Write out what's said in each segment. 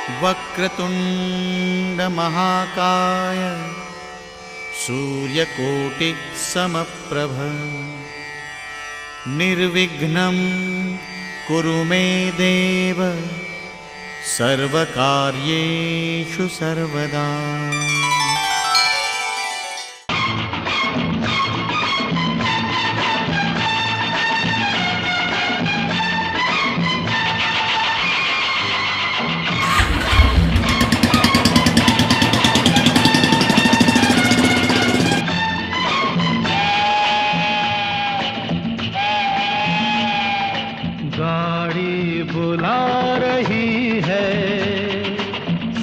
वक्रतुंड महाकाय सूर्यकोटि समप्रभ निर्विघ्नं कुरु मे देव सर्वकार्येषु सर्वदा। बुला रही है,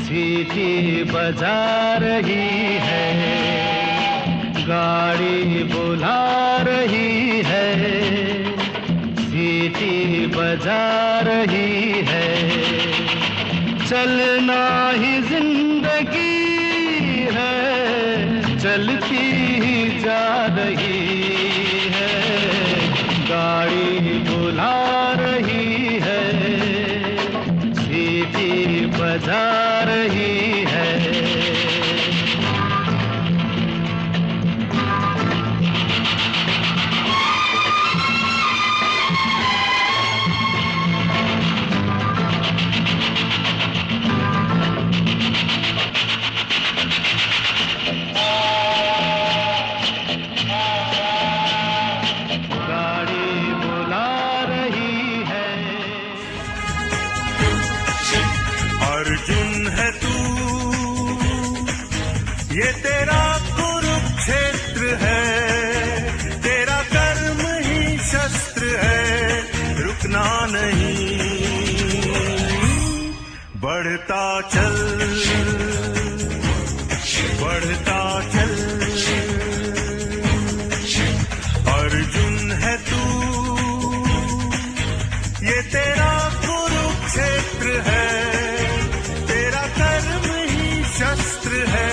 सीटी बजा रही है, गाड़ी बुला रही है, सीटी बजा रही है। चलना ही जिंदगी है, चलती ही जा रही है, गाड़ी बुला रही है, सीटी बजा रही है। अर्जुन है तू, ये तेरा कुरुक्षेत्र है, तेरा कर्म ही शस्त्र है, रुकना नहीं, बढ़ता चल, बढ़ता चल। अर्जुन है तू, ये तेरा कुरुक्षेत्र है, शस्त्र है,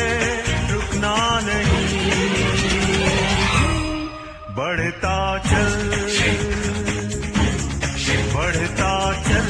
रुकना नहीं, बढ़ता चल, बढ़ता चल।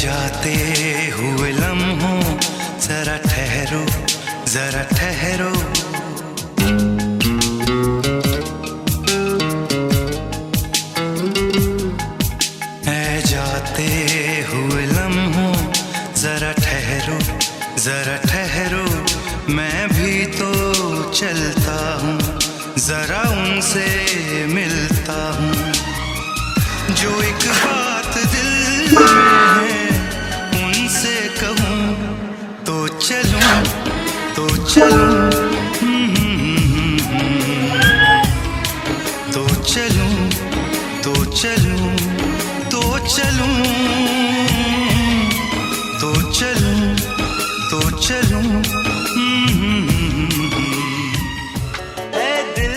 जाते हुए लम्हों जरा ठहरो, जरा ठहरो, ऐ जाते हुए लम्हों जरा ठहरो, जरा ठहरो, मैं भी तो चलता हूँ, जरा उनसे मिलता हूँ, जो एक बात दिल में है उनसे कहूँ तो चलूँ, तो चलूँ, तो चलूँ, तो चलूँ, तो चलूँ, तो चलूँ, तो चलूँ। ऐ दिल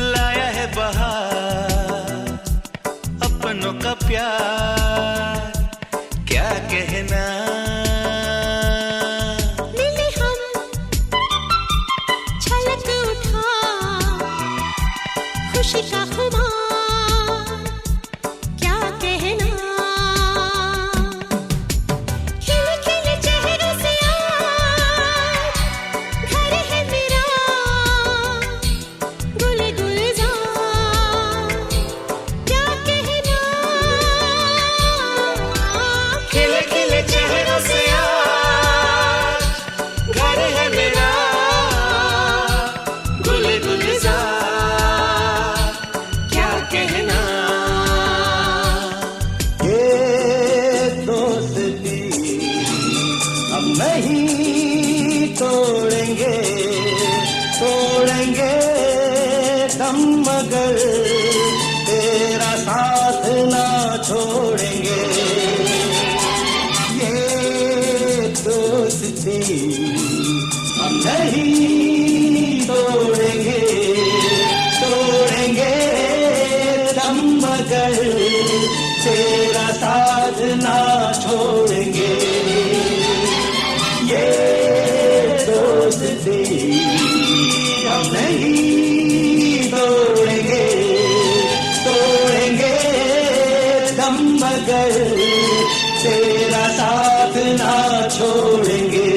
लाया है बहार अपनों का प्यार, क्या कहना। मिले हम छलक उठा खुशी का खुमार, क्या कहना। खिले खिले चेहरों से आज घर है मेरा, गुल गुलजार, क्या कहना। खिले खिले चेहरों से आज घर है मेरा, गुल गुलजार, क्या कहना। ये दोस्ती हम नहीं तोड़ेंगे, तोड़ेंगे दम मगर तेरा साथ ना छोड़ेंगे। ये दोस्ती हम नहीं तोड़ेंगे, तोड़ेंगे दम मगर तेरा साथ ना छोड़ेंगे। ये दोस्ती हम नहीं तोड़ेंगे, तोड़ेंगे दम मगर तेरा साथ ना छोड़ेंगे।